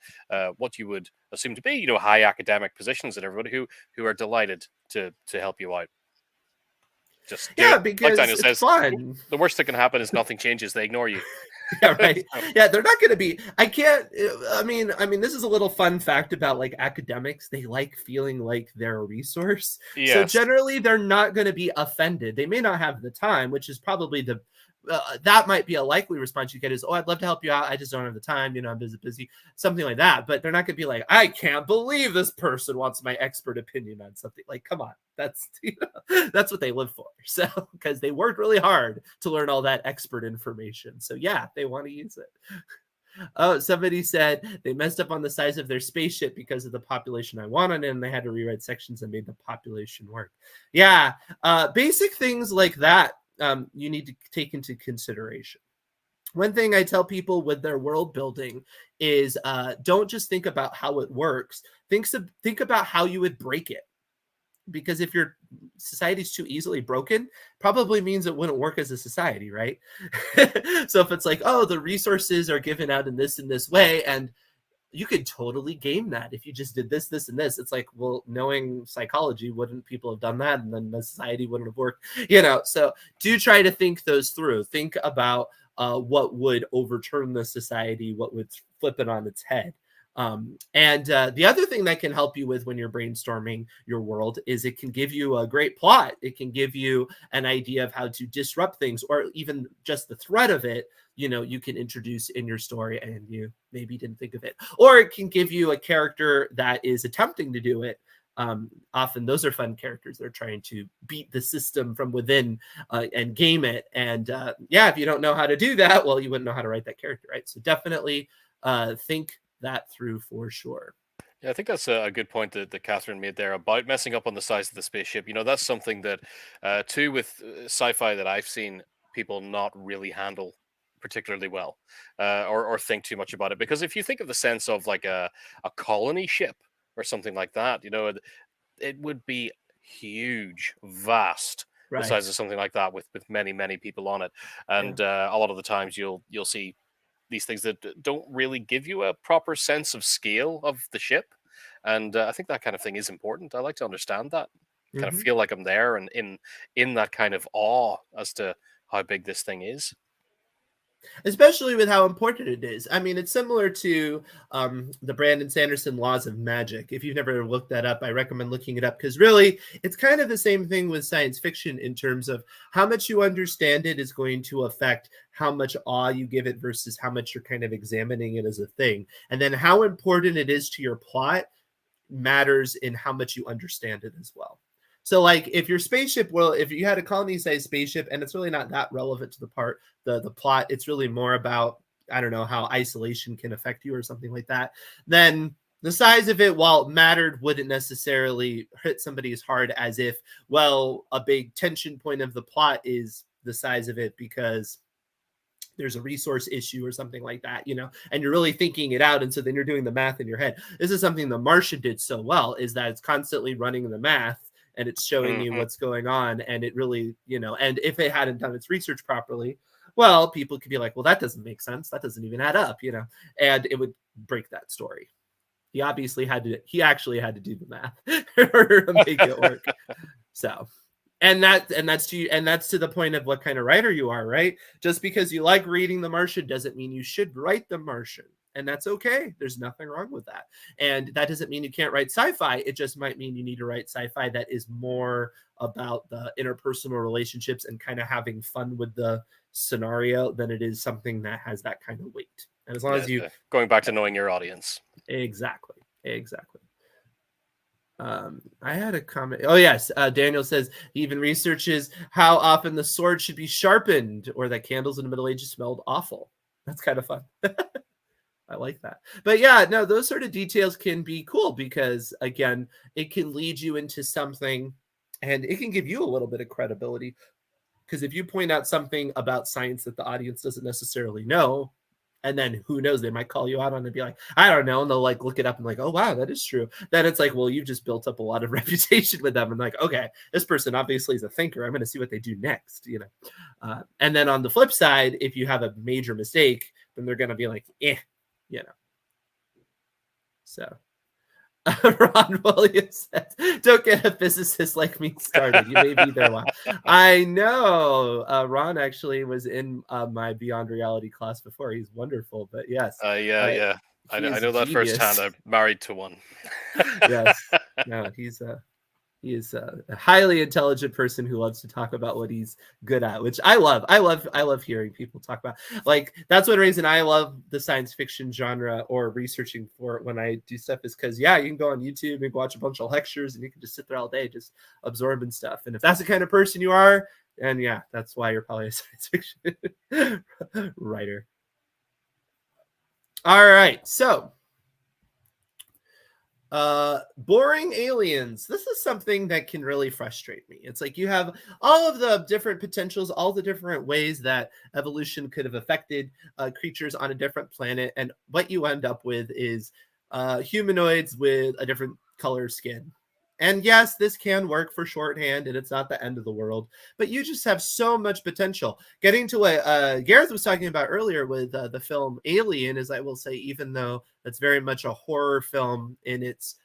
what you would assume to be, high academic positions and everybody who are delighted to help you out. Just do Yeah, it. Like because Daniel it's says, fun. the worst that can happen is nothing changes. They ignore you. Yeah, right. So, Yeah, they're not going to be. I can't. I mean, this is a little fun fact about like academics. They like feeling like they're a resource. So yes. generally, they're not going to be offended. They may not have the time, which is probably the. That might be a likely response you get is, "Oh, I'd love to help you out. I just don't have the time. I'm busy, something like that." But they're not going to be like, "I can't believe this person wants my expert opinion on something." Like, come on, that's that's what they live for. So because they worked really hard to learn all that expert information. So yeah, they want to use it. Oh, somebody said they messed up on the size of their spaceship because of the population I wanted, and they had to rewrite sections and made the population work. Yeah, basic things like that you need to take into consideration. One thing I tell people with their world building is don't just think about how it works. Think about how you would break it, because if your society is too easily broken, probably means it wouldn't work as a society, right? So if it's like, oh, the resources are given out in this way, and you could totally game that if you just did this and this. It's like, well, knowing psychology, wouldn't people have done that, and then the society wouldn't have worked? So do try to think those through. Think about what would overturn the society, what would flip it on its head. And the other thing that can help you with when you're brainstorming your world is it can give you a great plot. It can give you an idea of how to disrupt things, or even just the threat of it, you can introduce in your story and you maybe didn't think of it. Or it can give you a character that is attempting to do it. Often those are fun characters. They're trying to beat the system from within and game it. And yeah, if you don't know how to do that, well, you wouldn't know how to write that character, right? So definitely think that through for sure. Yeah, I think that's a good point that Catherine made there about messing up on the size of the spaceship. That's something that, too, with sci-fi that I've seen people not really handle particularly well, or think too much about it. Because if you think of the sense of like a colony ship or something like that, it would be huge, vast, the size Right. of something like that with many many people on it, Yeah. and a lot of the times you'll see these things that don't really give you a proper sense of scale of the ship. And I think that kind of thing is important. I like to understand that, kind of Hmm. feel like I'm there and in that kind of awe as to how big this thing is. Especially with how important it is. I mean, it's similar to the Brandon Sanderson laws of magic. If you've never looked that up, I recommend looking it up, because really it's kind of the same thing with science fiction in terms of how much you understand it is going to affect how much awe you give it versus how much you're kind of examining it as a thing. And then how important it is to your plot matters in how much you understand it as well. So like if your spaceship, well, if you had a colony sized spaceship and it's really not that relevant to the plot, it's really more about, I don't know, how isolation can affect you or something like that, then the size of it, while it mattered, wouldn't necessarily hit somebody as hard as if, well, a big tension point of the plot is the size of it because there's a resource issue or something like that, and you're really thinking it out. And so then you're doing the math in your head. This is something the Martian did so well, is that it's constantly running the math and it's showing you Hmm. what's going on. And it really, and if it hadn't done its research properly, well, people could be like, well, that doesn't make sense. That doesn't even add up, and it would break that story. He actually had to do the math in order to make it work. So and that's to the point of what kind of writer you are, right? Just because you like reading The Martian doesn't mean you should write The Martian, and that's okay. There's nothing wrong with that. And that doesn't mean you can't write sci-fi. It just might mean you need to write sci-fi that is more about the interpersonal relationships and kind of having fun with the scenario than it is something that has that kind of weight. And as long Yeah, as you going back to knowing your audience. exactly. I had a comment. Oh yes, Daniel says he even researches how often the sword should be sharpened, or that candles in the Middle Ages smelled awful. That's kind of fun. I like that. But yeah, no, those sort of details can be cool because again, it can lead you into something, and it can give you a little bit of credibility. Because if you point out something about science that the audience doesn't necessarily know, And then who knows, they might call you out on it and be like, I don't know. And they'll like look it up and like, oh, wow, that is true. Then it's like, well, you've just built up a lot of reputation with them. And like, okay, this person obviously is a thinker. I'm going to see what they do next, you know? And then on the flip side, if you have a major mistake, then they're going to be like, you know? So Ron Williams says, don't get a physicist like me started. You may be there a while. I know. Ron actually was in my Beyond Reality class before. He's wonderful. But yes. Yeah. I know that firsthand. I'm married to one. Yes. No, he is a highly intelligent person who loves to talk about what he's good at, which I love. I love hearing people talk about. Like, that's one reason I love the science fiction genre or researching for it when I do stuff, is because, yeah, you can go on YouTube and watch a bunch of lectures and you can just sit there all day just absorbing stuff. And if that's the kind of person you are, and yeah, that's why you're probably a science fiction writer. All right, so boring aliens. This is something that can really frustrate me. It's like you have all of the different potentials, all the different ways that evolution could have affected creatures on a different planet, and what you end up with is humanoids with a different color skin. And yes, this can work for shorthand, and it's not the end of the world, but you just have so much potential. Getting to what Gareth was talking about earlier with the film Alien, is I will say, even though it's very much a horror film in its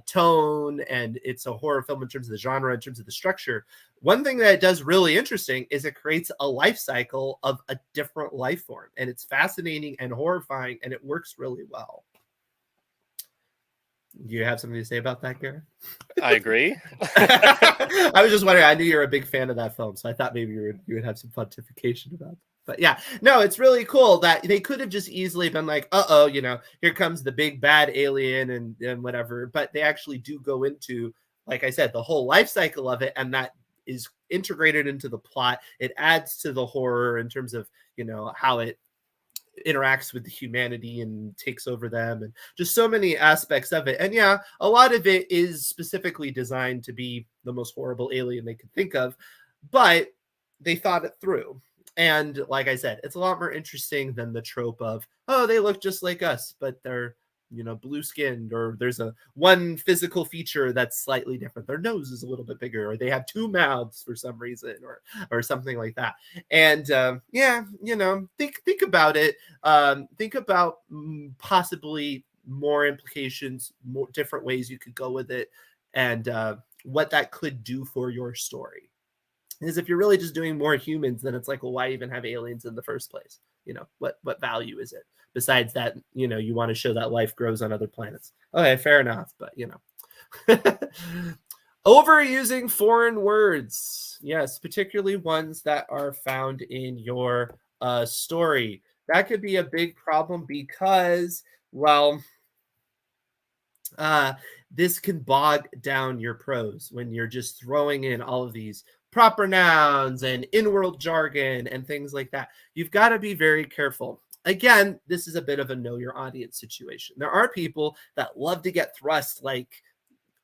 tone, and it's a horror film in terms of the genre, in terms of the structure, one thing that it does really interesting is it creates a life cycle of a different life form. And it's fascinating and horrifying, and it works really well. Do you have something to say about that, Gareth? I agree. I was just wondering. I knew you're a big fan of that film, so I thought maybe you would have some pontification about it. But yeah, no, it's really cool that they could have just easily been like, you know, here comes the big bad alien and whatever. But they actually do go into, like I said, the whole life cycle of it, and that is integrated into the plot. It adds to the horror in terms of, you know, how it interacts with the humanity and takes over them, and just so many aspects of it. And yeah, a lot of it is specifically designed to be the most horrible alien they could think of, but they thought it through. And like I said, it's a lot more interesting than the trope of, oh, they look just like us, but they're, you know, blue skinned, or there's a one physical feature that's slightly different. Their nose is a little bit bigger, or they have two mouths for some reason, or something like that. And yeah, you know, think about it. Think about possibly more implications, more different ways you could go with it, and what that could do for your story. Because if you're really just doing more humans, then it's like, well, why even have aliens in the first place? You know, what value is it? Besides that, you know, you want to show that life grows on other planets. Okay, fair enough. But, you know, overusing foreign words. Yes, particularly ones that are found in your story. That could be a big problem because, well, this can bog down your prose when you're just throwing in all of these proper nouns and in-world jargon and things like that. You've got to be very careful. Again, this is a bit of a know your audience situation. There are people that love to get thrust, like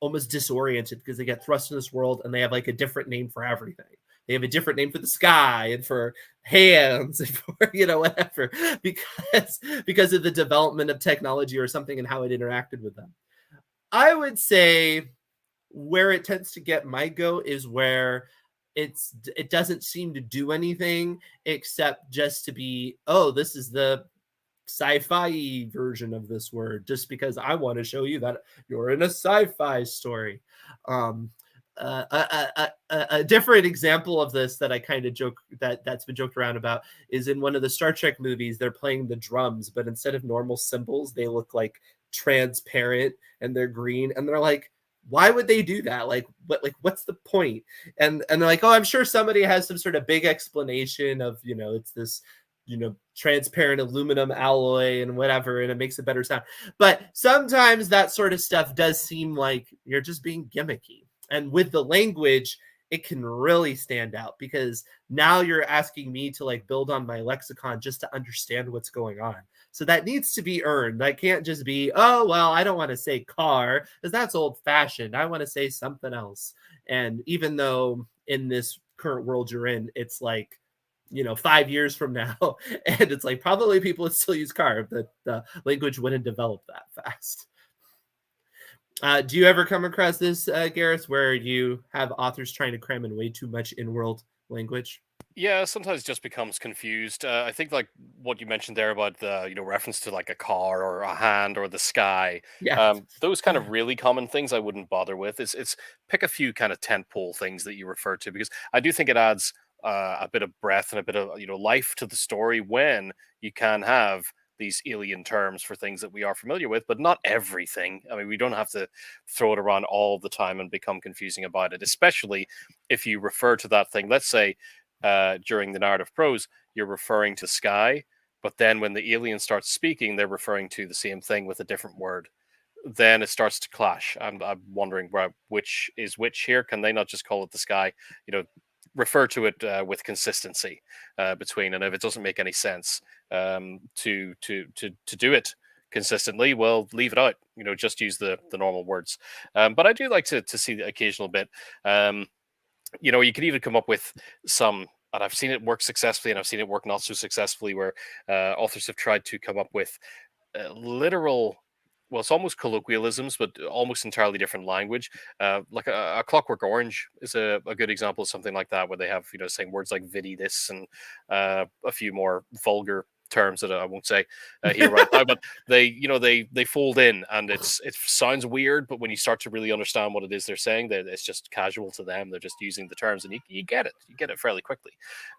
almost disoriented, because they get thrust in this world and they have like a different name for everything. They have a different name for the sky and for hands and for, you know, whatever, because of the development of technology or something and how it interacted with them. I would say where it tends to get my go is where it doesn't seem to do anything except just to be, oh, this is the sci-fi version of this word, just because I want to show you that you're in a sci-fi story. A different example of this that I kind of joke that's been joked around about is in one of the Star Trek movies. They're playing the drums, but instead of normal cymbals, they look like transparent and they're green, and they're like, why would they do that? Like, what's the point? And they're like, oh, I'm sure somebody has some sort of big explanation of, you know, it's this, you know, transparent aluminum alloy and whatever, and it makes a better sound. But sometimes that sort of stuff does seem like you're just being gimmicky. And with the language, it can really stand out, because now you're asking me to like build on my lexicon just to understand what's going on. So that needs to be earned. That can't just be, oh, well, I don't want to say car because that's old fashioned. I want to say something else. And even though in this current world you're in, it's like, 5 years from now. And it's like probably people would still use carve, but the language wouldn't develop that fast. Do you ever come across this, Gareth, where you have authors trying to cram in way too much in-world language? Yeah, sometimes it just becomes confused. I think like what you mentioned there about the reference to like a car or a hand or the sky. Yeah. Those kind of really common things I wouldn't bother with. It's pick a few kind of tentpole things that you refer to, because I do think it adds a bit of breadth and a bit of life to the story when you can have these alien terms for things that we are familiar with, but not everything. I mean, we don't have to throw it around all the time and become confusing about it, especially if you refer to that thing. Let's say during the narrative prose, you're referring to sky, but then when the alien starts speaking, they're referring to the same thing with a different word. Then it starts to clash. I'm wondering which is which here. Can they not just call it the sky? Refer to it with consistency between. And if it doesn't make any sense to do it consistently, well, leave it out. Just use the normal words. But I do like to see the occasional bit. You could even come up with some, and I've seen it work successfully and I've seen it work not so successfully, where authors have tried to come up with literal, well, it's almost colloquialisms, but almost entirely different language. Like a Clockwork Orange is a good example of something like that, where they have, saying words like vidi this and a few more vulgar terms that I won't say here right now, but they fold in, and it sounds weird, but when you start to really understand what it is they're saying, it's just casual to them. They're just using the terms, and you get it fairly quickly.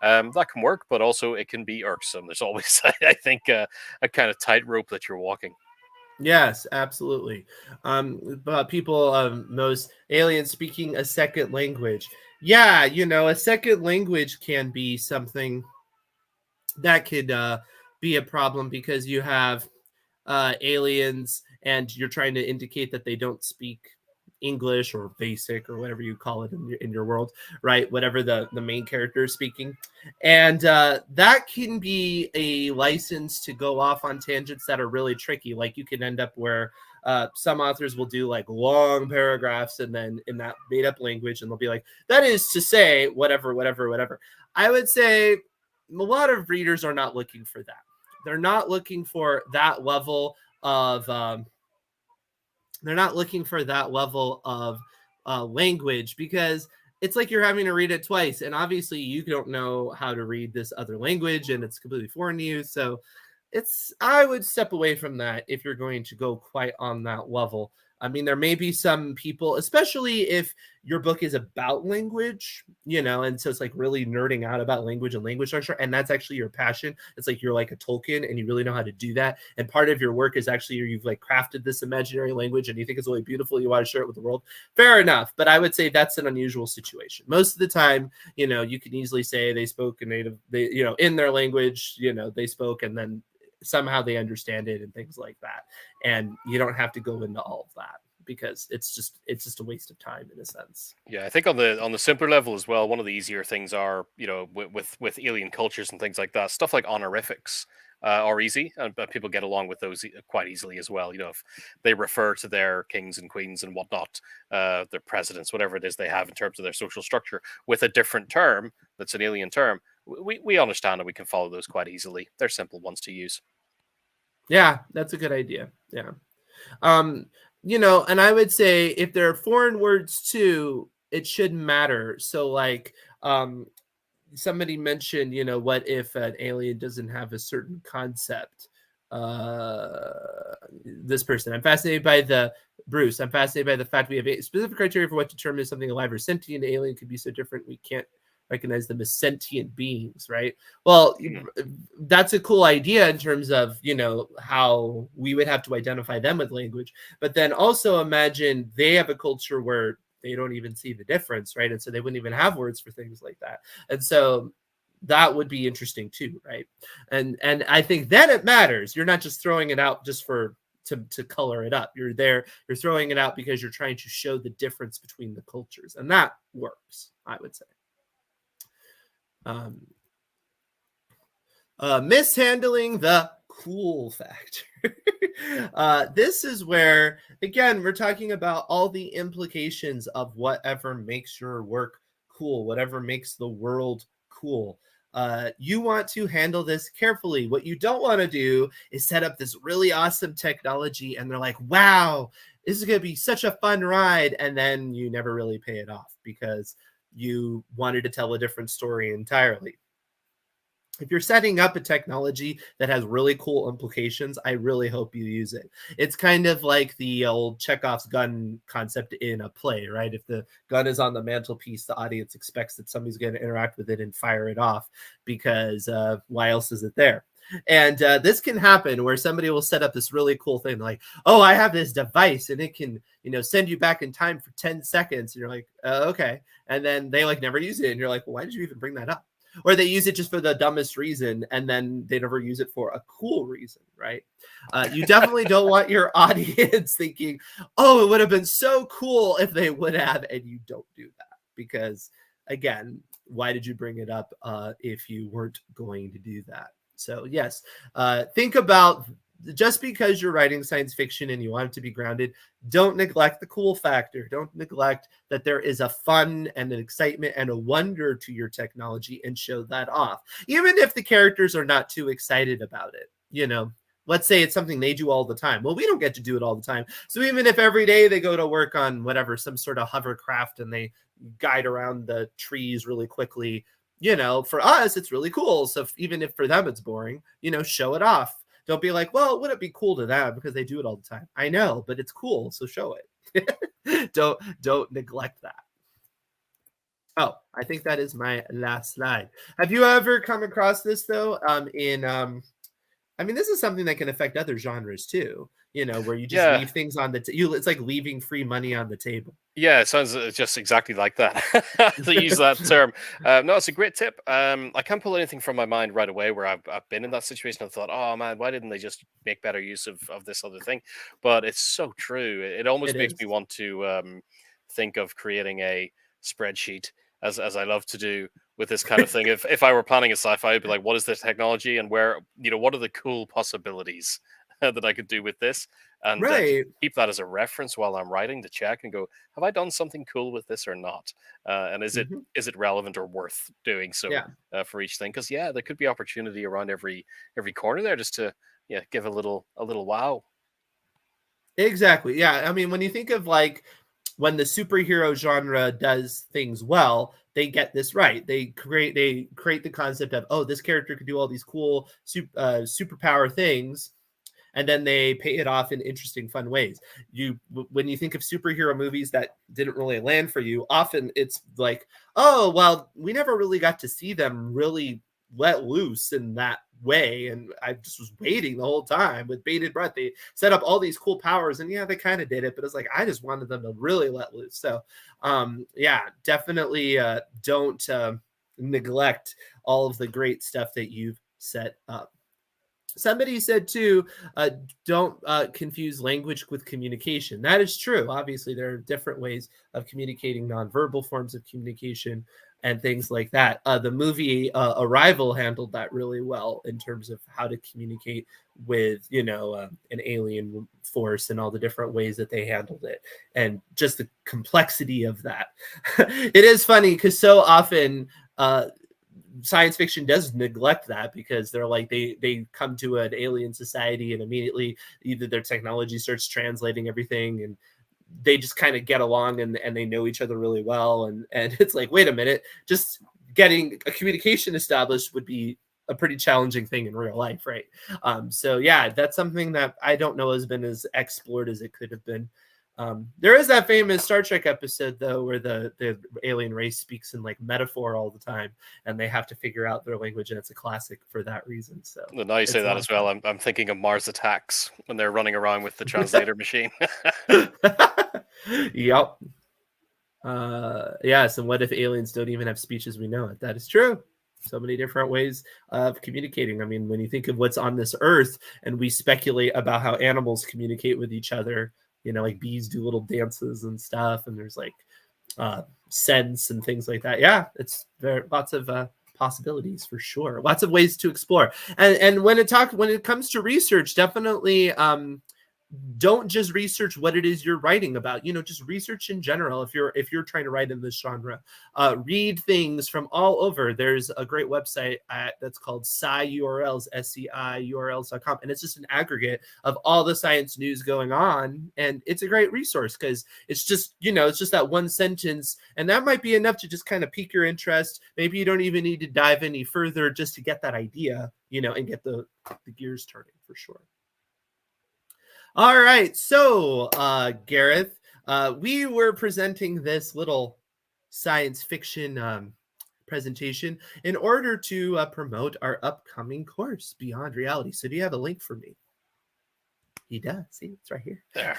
That can work, but also it can be irksome. There's always I think a kind of tightrope that you're walking. Yes, absolutely. But people, most aliens speaking a second language. Yeah, a second language can be something that could be a problem, because you have aliens and you're trying to indicate that they don't speak English or basic or whatever you call it in your world, right? Whatever the main character is speaking. And that can be a license to go off on tangents that are really tricky. Like you can end up where some authors will do like long paragraphs and then in that made up language, and they'll be like, that is to say, whatever, whatever, whatever. I would say a lot of readers are not looking for that. They're not looking for that level of language, because it's like you're having to read it twice, and obviously you don't know how to read this other language and it's completely foreign to you. So I would step away from that if you're going to go quite on that level. I mean, there may be some people, especially if your book is about language, and so it's like really nerding out about language and language structure, and that's actually your passion. It's like you're like a Tolkien and you really know how to do that. And part of your work is actually you've like crafted this imaginary language and you think it's really beautiful. You want to share it with the world. Fair enough. But I would say that's an unusual situation. Most of the time, you can easily say they spoke in in their language, they spoke, and then somehow they understand it and things like that, and you don't have to go into all of that, because it's just a waste of time in a sense. Yeah, I think on the simpler level as well, one of the easier things are, with alien cultures and things like that, stuff like honorifics are easy, and people get along with those quite easily as well. If they refer to their kings and queens and whatnot, their presidents, whatever it is they have in terms of their social structure, with a different term that's an alien term, we understand and we can follow those quite easily. They're simple ones to use. Yeah, that's a good idea. Yeah. And I would say if there are foreign words too, it shouldn't matter. So like somebody mentioned, what if an alien doesn't have a certain concept? This person, I'm fascinated by the fact we have a specific criteria for what determines something alive or sentient. An alien could be so different we can't recognize them as sentient beings, right? Well, that's a cool idea in terms of, how we would have to identify them with language. But then also imagine they have a culture where they don't even see the difference, right? And so they wouldn't even have words for things like that. And so that would be interesting too, right? And I think then it matters. You're not just throwing it out just to color it up. You're throwing it out because you're trying to show the difference between the cultures, and that works, I would say. Mishandling the cool factor. This is where, again, we're talking about all the implications of whatever makes your work cool, whatever makes the world cool. you want to handle this carefully. What you don't want to do is set up this really awesome technology and they're like, wow, this is going to be such a fun ride. And then you never really pay it off because you wanted to tell a different story entirely. If you're setting up a technology that has really cool implications, I really hope you use it. It's kind of like the old Chekhov's gun concept in a play, right? If the gun is on the mantelpiece, the audience expects that somebody's going to interact with it and fire it off because why else is it there? And this can happen where somebody will set up this really cool thing like, oh, I have this device and it can, send you back in time for 10 seconds. And you're like, okay. And then they like never use it. And you're like, well, why did you even bring that up? Or they use it just for the dumbest reason and then they never use it for a cool reason, right? You definitely don't want your audience thinking, oh, it would have been so cool if they would have, and you don't do that because, again, why did you bring it up if you weren't going to do that? So yes, think about, just because you're writing science fiction and you want it to be grounded, don't neglect the cool factor. Don't neglect that there is a fun and an excitement and a wonder to your technology and show that off. Even if the characters are not too excited about it, let's say it's something they do all the time. Well, we don't get to do it all the time. So even if every day they go to work on whatever, some sort of hovercraft and they guide around the trees really quickly, for us, it's really cool. So even if for them it's boring, show it off. Don't be like, well, would it be cool to them because they do it all the time? I know, but it's cool, so show it. don't neglect that. Oh, I think that is my last slide. Have you ever come across this though? This is something that can affect other genres too. Where you just leave things on the it's like leaving free money on the table. Yeah, it sounds just exactly like that. To use that term. No, it's a great tip. I can't pull anything from my mind right away where I've been in that situation and thought, oh man, why didn't they just make better use of this other thing? But it's so true. It almost makes me want to think of creating a spreadsheet, as I love to do with this kind of thing. If I were planning a sci-fi, I'd be like, what is the technology and where, what are the cool possibilities that I could do with this, and keep that as a reference while I'm writing to check and go, have I done something cool with this or not? And is it relevant or worth doing so for each thing? Because there could be opportunity around every corner there just to give a little wow. Exactly. Yeah. When you think of like when the superhero genre does things well, they get this right. They create the concept of, oh, this character could do all these cool superpower things. And then they pay it off in interesting, fun ways. When you think of superhero movies that didn't really land for you, often it's like, oh, well, we never really got to see them really let loose in that way. And I just was waiting the whole time with bated breath. They set up all these cool powers and they kind of did it, but it's like, I just wanted them to really let loose. So definitely don't neglect all of the great stuff that you've set up. Somebody said too, don't confuse language with communication. That is true. Obviously, there are different ways of communicating, nonverbal forms of communication and things like that. The movie Arrival handled that really well in terms of how to communicate with, an alien force and all the different ways that they handled it and just the complexity of that. It is funny because so often science fiction does neglect that because they're like they come to an alien society and immediately either their technology starts translating everything and they just kind of get along and they know each other really well and it's like, wait a minute, just getting a communication established would be a pretty challenging thing in real life, right? So that's something that I don't know has been as explored as it could have been. There is that famous Star Trek episode though where the alien race speaks in like metaphor all the time and they have to figure out their language, and it's a classic for that reason. So now you say that as well, I'm thinking of Mars Attacks when they're running around with the translator machine. Yep. So what if aliens don't even have speech as we know it? That is true. So many different ways of communicating. When you think of what's on this earth and we speculate about how animals communicate with each other, like bees do little dances and stuff, and there's like scents and things like that. It's there, lots of possibilities for sure, lots of ways to explore. And when it comes to research, definitely don't just research what it is you're writing about, just research in general. If you're trying to write in this genre, read things from all over. There's a great website that's called SciURLs, SCIURLs.com, and it's just an aggregate of all the science news going on, and it's a great resource because it's just that one sentence, and that might be enough to just kind of pique your interest. Maybe you don't even need to dive any further just to get that idea, and get the gears turning for sure. All right, so Gareth, we were presenting this little science fiction presentation in order to promote our upcoming course, Beyond Reality. So do you have a link for me? He does. See, it's right here. There.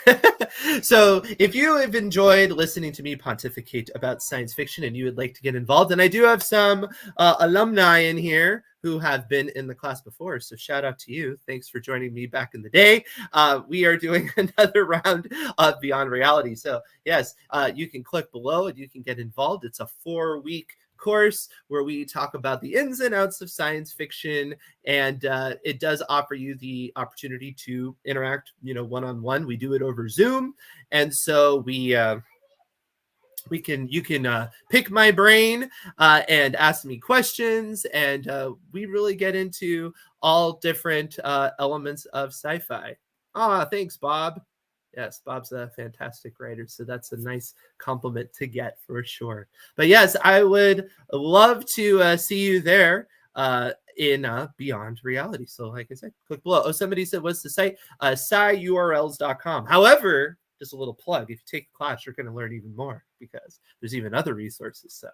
So if you have enjoyed listening to me pontificate about science fiction and you would like to get involved, and I do have some alumni in here who have been in the class before, so shout out to you. Thanks for joining me back in the day. We are doing another round of Beyond Reality. So yes, you can click below and you can get involved. It's a 4-week course where we talk about the ins and outs of science fiction, and it does offer you the opportunity to interact, one-on-one. We do it over Zoom, and so you can pick my brain and ask me questions, and we really get into all different elements of sci-fi. Thanks, Bob. Yes, Bob's a fantastic writer, so that's a nice compliment to get for sure. But yes, I would love to see you there in Beyond Reality. So like I said, click below. Oh, somebody said, what's the site? SciURLs.com. However, just a little plug, if you take a class, you're going to learn even more because there's even other resources. So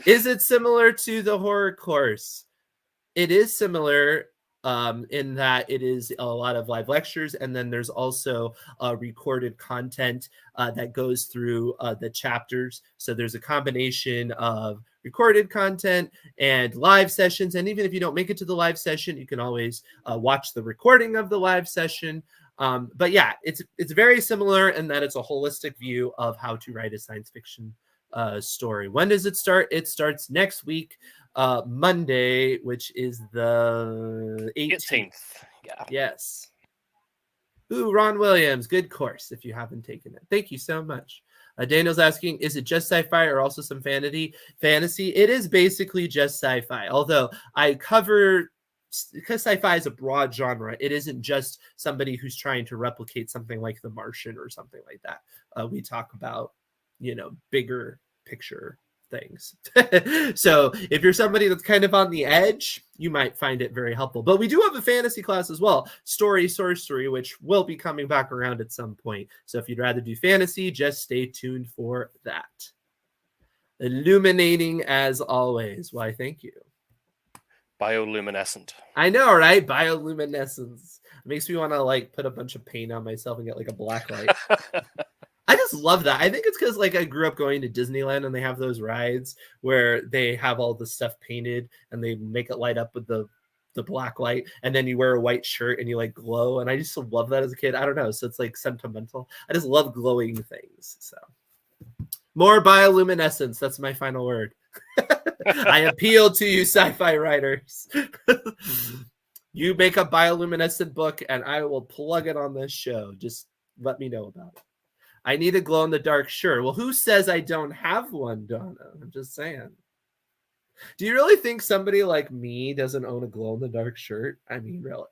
is it similar to the horror course? It is similar in that it is a lot of live lectures, and then there's also recorded content that goes through the chapters. So there's a combination of recorded content and live sessions, and even if you don't make it to the live session, you can always watch the recording of the live session. But yeah, it's very similar in that it's a holistic view of how to write a science fiction story. When does it start? It starts next week, Monday, which is the 18th. Yeah. Yes. Ooh, Ron Williams, good course if you haven't taken it. Thank you so much. Daniel's asking, is it just sci-fi or also some fantasy? It is basically just sci-fi, although I cover, because sci-fi is a broad genre, it isn't just somebody who's trying to replicate something like The Martian or something like that. We talk about, bigger picture things. So if you're somebody that's kind of on the edge, you might find it very helpful. But we do have a fantasy class as well, Story Sorcery, which will be coming back around at some point. So if you'd rather do fantasy, just stay tuned for that. Illuminating as always. Why, thank you. Bioluminescent. I know, right? Bioluminescence. It makes me want to put a bunch of paint on myself and get a black light. I just love that. I think it's because I grew up going to Disneyland and they have those rides where they have all the stuff painted and they make it light up with the black light, and then you wear a white shirt and you glow. And I just love that as a kid. I don't know. So it's sentimental. I just love glowing things. So more bioluminescence. That's my final word. I appeal to you, sci-fi writers. You make a bioluminescent book and I will plug it on this show. Just let me know about it. I need a glow in the dark. Sure. Well, who says I don't have one, Donna? I'm just saying. Do you really think somebody like me doesn't own a glow in the dark shirt? I mean, really.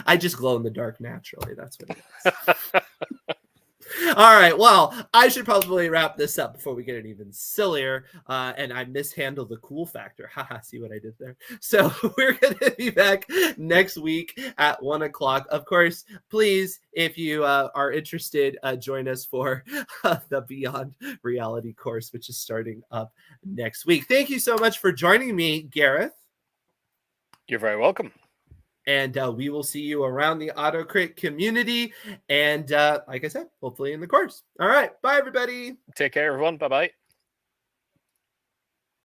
I just glow in the dark naturally. That's what it is. All right. Well, I should probably wrap this up before we get it even sillier. And I mishandled the cool factor. Haha, see what I did there? So we're going to be back next week at 1 o'clock. Of course, please, if you are interested, join us for the Beyond Reality course, which is starting up next week. Thank you so much for joining me, Gareth. You're very welcome. And we will see you around the AutoCrit community. And like I said, hopefully in the course. All right. Bye, everybody. Take care, everyone. Bye-bye.